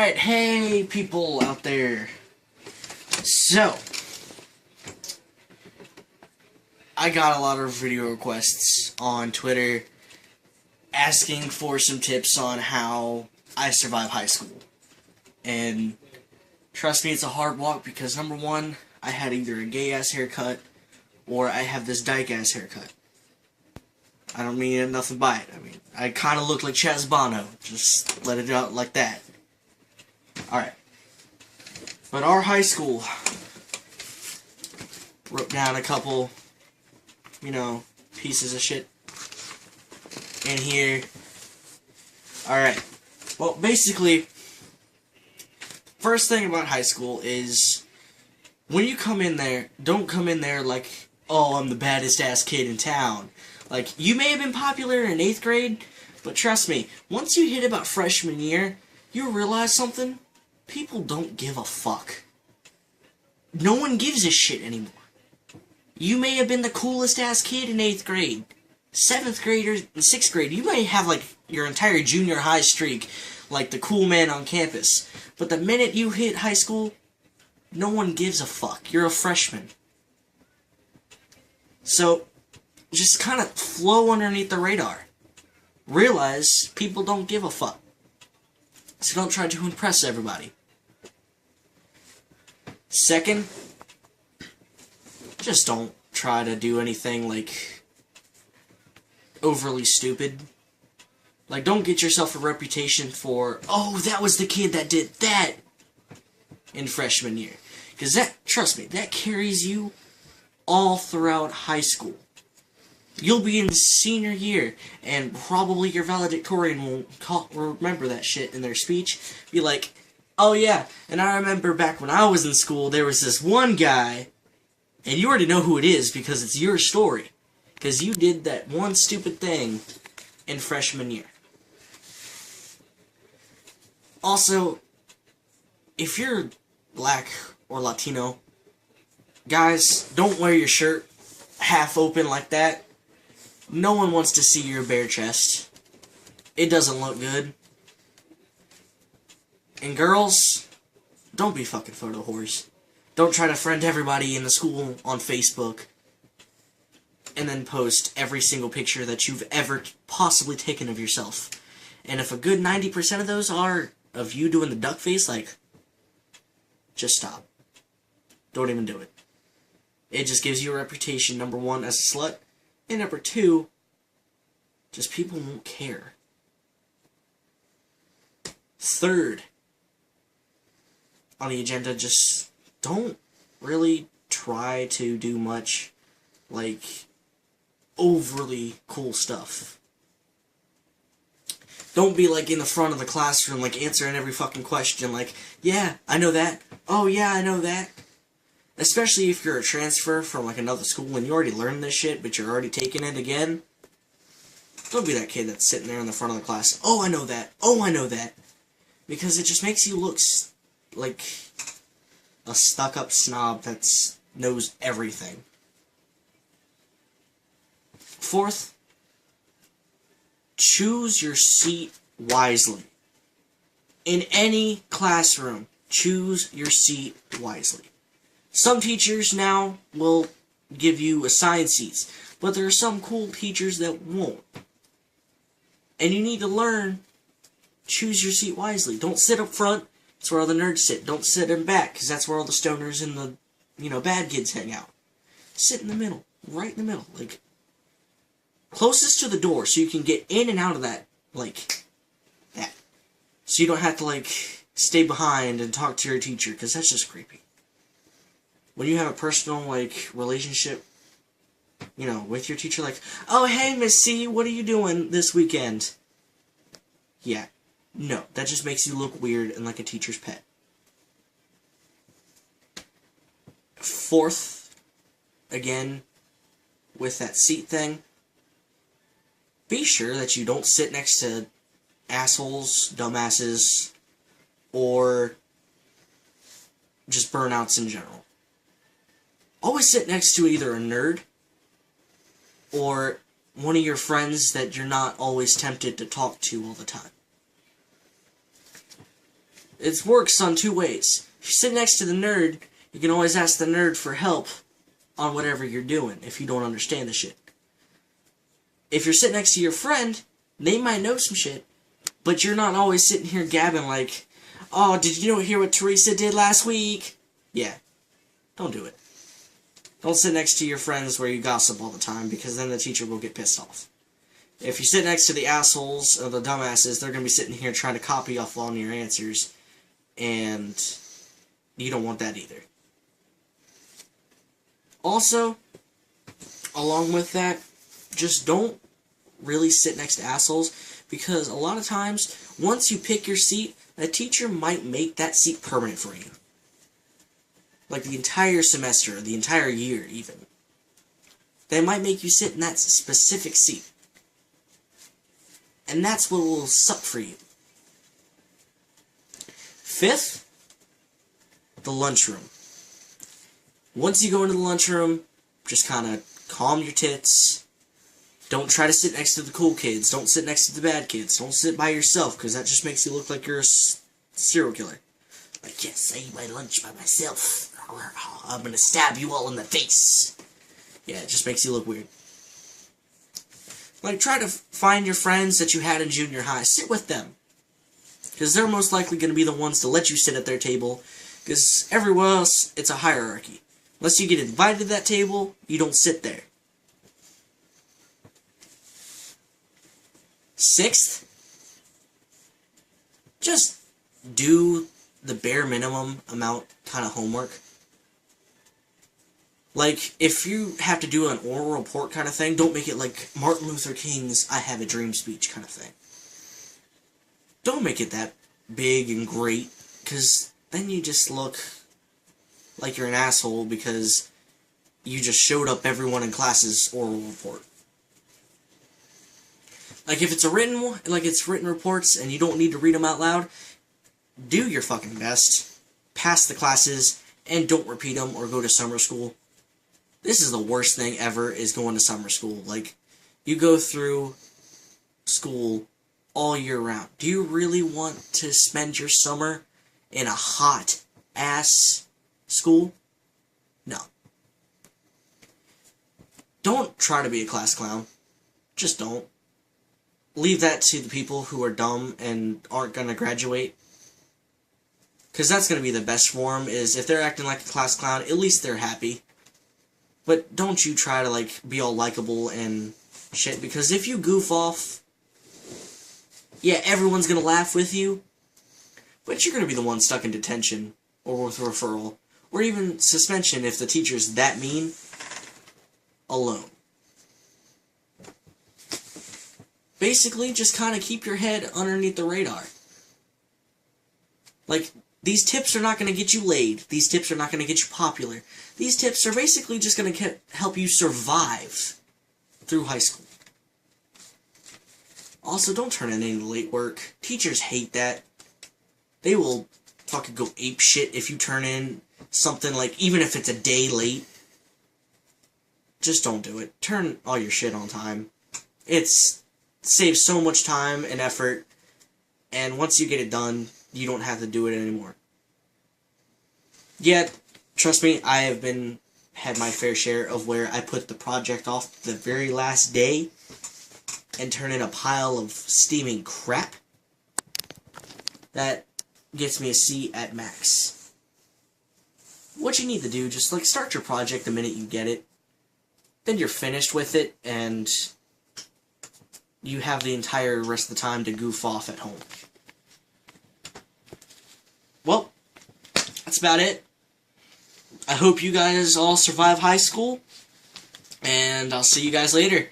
Alright, hey people out there. So, I got a lot of video requests on Twitter asking for some tips on how I survive high school. And trust me, it's a hard walk because number one, I had either a gay-ass haircut or I have this dyke-ass haircut. I don't mean nothing by it. I mean, I kind of look like Chaz Bono. Just let it out like that. Alright. But our high school wrote down a couple, pieces of shit in here. Alright. Well, basically, first thing about high school is when you come in there, don't come in there like, oh, I'm the baddest ass kid in town. Like, you may have been popular in 8th grade, but trust me, once you hit about freshman year, you realize something? People don't give a fuck. No one gives a shit anymore. You may have been the coolest ass kid in 8th grade. 7th grade or 6th grade, you may have like your entire junior high streak, like the cool man on campus. But the minute you hit high school, no one gives a fuck. You're a freshman. So, just kind of flow underneath the radar. Realize people don't give a fuck. So don't try to impress everybody. Second, just don't try to do anything, like, overly stupid. Like, don't get yourself a reputation for, oh, that was the kid that did that in freshman year. Because that, trust me, that carries you all throughout high school. You'll be in senior year, and probably your valedictorian will remember that shit in their speech. Be like, oh yeah, and I remember back when I was in school, there was this one guy, and you already know who it is because it's your story. Because you did that one stupid thing in freshman year. Also, if you're black or Latino, guys, don't wear your shirt half open like that. No one wants to see your bare chest. It doesn't look good. And girls, don't be fucking photo whores. Don't try to friend everybody in the school on Facebook and then post every single picture that you've ever possibly taken of yourself. And if a good 90% of those are of you doing the duck face, like, just stop. Don't even do it. It just gives you a reputation, number one, as a slut. And number two, just people won't care. Third, on the agenda, just don't really try to do much, like, overly cool stuff. Don't be, like, in the front of the classroom, like, answering every fucking question, like, yeah, I know that. Oh, yeah, I know that. Especially if you're a transfer from, like, another school and you already learned this shit, but you're already taking it again. Don't be that kid that's sitting there in the front of the class. Oh, I know that. Oh, I know that. Because it just makes you look like a stuck-up snob that knows everything. Fourth, choose your seat wisely. In any classroom, choose your seat wisely. Some teachers now will give you assigned seats, but there are some cool teachers that won't. And you need to learn, choose your seat wisely. Don't sit up front, that's where all the nerds sit. Don't sit in back, because that's where all the stoners and the, bad kids hang out. Sit in the middle, right in the middle, like, closest to the door, so you can get in and out of that, like, that. So you don't have to, like, stay behind and talk to your teacher, because that's just creepy. When you have a personal, like, relationship, with your teacher, like, oh, hey, Miss C, what are you doing this weekend? Yeah. No, that just makes you look weird and like a teacher's pet. Fourth, again, with that seat thing, be sure that you don't sit next to assholes, dumbasses, or just burnouts in general. Always sit next to either a nerd or one of your friends that you're not always tempted to talk to all the time. It works on two ways. If you sit next to the nerd, you can always ask the nerd for help on whatever you're doing if you don't understand the shit. If you're sitting next to your friend, they might know some shit, but you're not always sitting here gabbing like, oh, did you hear what Teresa did last week? Yeah, don't do it. Don't sit next to your friends where you gossip all the time, because then the teacher will get pissed off. If you sit next to the assholes or the dumbasses, they're going to be sitting here trying to copy off on your answers, and you don't want that either. Also, along with that, just don't really sit next to assholes, because a lot of times, once you pick your seat, a teacher might make that seat permanent for you. Like the entire semester, the entire year even. They might make you sit in that specific seat. And that's what will suck for you. Fifth, the lunchroom. Once you go into the lunchroom, just kind of calm your tits. Don't try to sit next to the cool kids. Don't sit next to the bad kids. Don't sit by yourself, because that just makes you look like you're a serial killer. Like, yes, I eat my lunch by myself. I'm gonna stab you all in the face. Yeah, it just makes you look weird. Like, try to find your friends that you had in junior high. Sit with them. Because they're most likely going to be the ones to let you sit at their table. Because everywhere else, it's a hierarchy. Unless you get invited to that table, you don't sit there. Sixth, just do the bare minimum amount kind of homework. Like, if you have to do an oral report kind of thing, don't make it like Martin Luther King's I Have a Dream speech kind of thing. Don't make it that big and great, because then you just look like you're an asshole because you just showed up everyone in class's oral report. Like, if it's a written one, like it's written reports and you don't need to read them out loud, do your fucking best, pass the classes, and don't repeat them or go to summer school. This is the worst thing ever, is going to summer school. Like, you go through school all year round. Do you really want to spend your summer in a hot-ass school? No. Don't try to be a class clown. Just don't. Leave that to the people who are dumb and aren't going to graduate. Because that's going to be the best form, is if they're acting like a class clown, at least they're happy. But don't you try to, like, be all likable and shit, because if you goof off, yeah, everyone's gonna laugh with you, but you're gonna be the one stuck in detention, or with referral, or even suspension if the teacher's that mean, alone. Basically, just kind of keep your head underneath the radar. Like, these tips are not going to get you laid. These tips are not going to get you popular. These tips are basically just going to help you survive through high school. Also, don't turn in any late work. Teachers hate that. They will fucking go ape shit if you turn in something, like, even if it's a day late. Just don't do it. Turn all your shit on time. It saves so much time and effort, and once you get it done, you don't have to do it anymore. Yeah, trust me, I have had my fair share of where I put the project off the very last day and turn in a pile of steaming crap that gets me a C at max. What you need to do, just like start your project the minute you get it, then you're finished with it, and you have the entire rest of the time to goof off at home. Well, that's about it. I hope you guys all survive high school, and I'll see you guys later.